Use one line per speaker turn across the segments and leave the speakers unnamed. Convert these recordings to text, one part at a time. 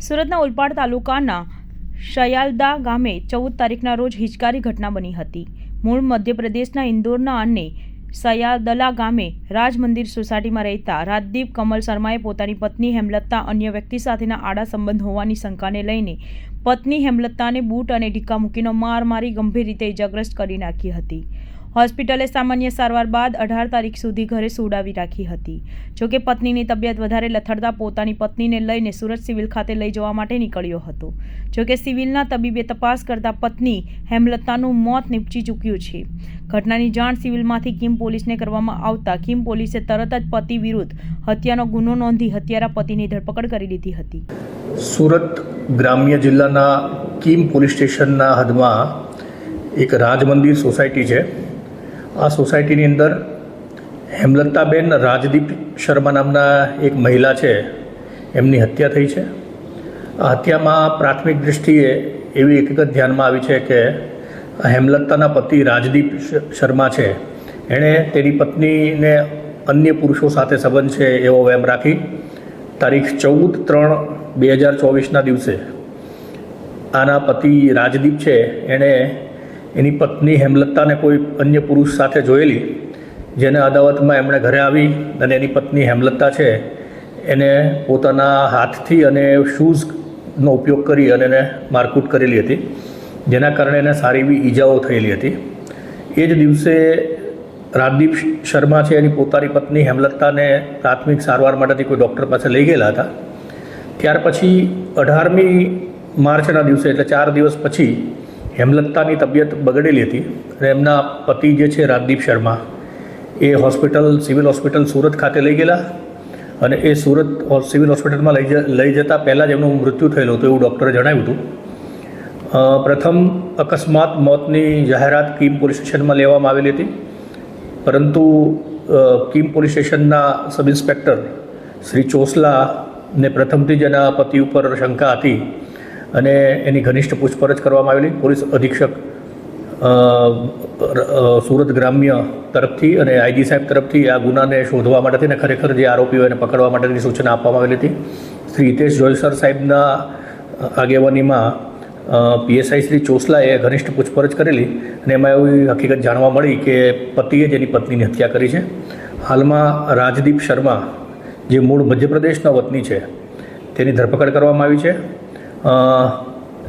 સુરતના ઓલપાડ તાલુકાના શયાલદા ગામે 14 તારીખના રોજ હિચકારી ઘટના બની હતી। મૂળ મધ્યપ્રદેશના ઇન્દોરના અને સયાદલા ગામે રાજ મંદિર સોસાયટીમાં રહેતા રાજદીપ કમલ શર્માએ પોતાની પત્ની હેમલતા અન્ય વ્યક્તિ સાથેના આડા સંબંધ હોવાની શંકાને લઈને પત્ની હેમલતાને બૂટ અને ઢીકા મૂકીને માર મારી ગંભીર રીતે ઇજાગ્રસ્ત કરી નાખી હતી। હોસ્પિટલે સામાન્ય સારવાર બાદ 18 તારીખ સુધી ઘરે સુવડાવી રાખી હતી। જોકે પત્નીની તબિયત વધારે લથડતા પોતાની પત્નીને લઈને સુરત સિવિલ ખાતે લઈ જવા માટે નીકળ્યો હતો। જોકે સિવિલના તબીબે તપાસ કરતા પત્ની હેમલતાનું મોત નીપજી ચૂક્યું છે। ઘટનાની જાણ સિવિલમાંથી કિમ પોલીસને કરવામાં આવતા કિમ પોલીસે તરત જ પતિ વિરુદ્ધ હત્યાનો ગુનો નોંધી હત્યારા પતિની ધરપકડ કરી લીધી હતી।
સુરત ગ્રામ્ય જિલ્લાના કિમ પોલીસ સ્ટેશનના હદમાં એક રાજ મંદિર સોસાયટી છે। આ સોસાયટીની અંદર હેમલતાબેન રાજદીપ શર્મા નામના એક મહિલા છે, એમની હત્યા થઈ છે। આ હત્યામાં પ્રાથમિક દૃષ્ટિએ એવી હકીકત ધ્યાનમાં આવી છે કે હેમલતાના પતિ રાજદીપ શર્મા છે, એણે તેની પત્નીને અન્ય પુરુષો સાથે સંબંધ છે એવો વહેમ રાખી તારીખ 14/3/2024ના દિવસે આના પતિ રાજદીપ છે એણે એની પત્ની હેમલતાને કોઈ અન્ય પુરુષ સાથે જોયેલી, જેને અદાવતમાં એમણે ઘરે આવી અને એની પત્ની હેમલતા છે એને પોતાના હાથથી અને શૂઝનો ઉપયોગ કરી અને એને મારકૂટ કરેલી હતી, જેના કારણે એને સારી એવી ઈજાઓ થયેલી હતી। એ જ દિવસે રાજદીપ શર્મા છે એની પોતાની પત્ની હેમલતાને પ્રાથમિક સારવાર માટેથી કોઈ ડૉક્ટર પાસે લઈ ગયેલા હતા। ત્યાર પછી 18મી માર્ચના દિવસે એટલે 4 દિવસ પછી હેમલતાની તબિયત બગડેલી હતી અને એમના પતિ જે છે રાજદીપ શર્મા એ સિવિલ હોસ્પિટલ સુરત ખાતે લઈ ગયેલા અને એ સુરત સિવિલ હોસ્પિટલમાં લઈ જતા પહેલાં જ એમનું મૃત્યુ થયેલું હતું એવું ડૉક્ટરે જણાવ્યું હતું। પ્રથમ અકસ્માત મોતની જાહેરાત કિમ પોલીસ સ્ટેશનમાં લેવામાં આવેલી હતી, પરંતુ કિમ પોલીસ સ્ટેશનના સબ ઇન્સ્પેક્ટર શ્રી ચોસલાને પ્રથમથી જ એના પતિ ઉપર શંકા હતી અને એની ઘનિષ્ઠ પૂછપરછ કરવામાં આવેલી। પોલીસ અધિક્ષક સુરત ગ્રામ્ય તરફથી અને આઈજી સાહેબ તરફથી આ ગુનાને શોધવા માટેથી અને ખરેખર જે આરોપીઓ એને પકડવા માટેની સૂચના આપવામાં આવેલી હતી। શ્રી હિતેશ જોયસર સાહેબના આગેવાનીમાં પીએસઆઈ શ્રી ચોસલાએ ઘનિષ્ઠ પૂછપરછ કરેલી અને એમાં એવી હકીકત જાણવા મળી કે પતિએ જ એની પત્નીની હત્યા કરી છે। હાલમાં રાજદીપ શર્મા જે મૂળ મધ્યપ્રદેશના વતની છે તેની ધરપકડ કરવામાં આવી છે।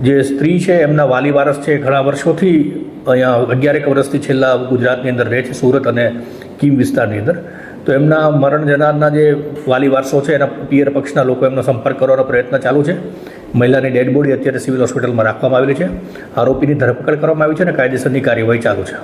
જે સ્ત્રી છે એમના વાલી વારસ છે, ઘણા વર્ષોથી અહીંયા 11 વર્ષથી છેલ્લા ગુજરાતની અંદર રહે છે, સુરત અને કિમ વિસ્તારની અંદર। તો એમના મરણ જનારના જે વાલી વારસો છે એના પિયર પક્ષના લોકો એમનો સંપર્ક કરવાનો પ્રયત્ન ચાલુ છે। મહિલાની ડેડ બોડી અત્યારે સિવિલ હોસ્પિટલમાં રાખવામાં આવેલી છે। આરોપીની ધરપકડ કરવામાં આવી છે અને કાયદેસરની કાર્યવાહી ચાલુ છે।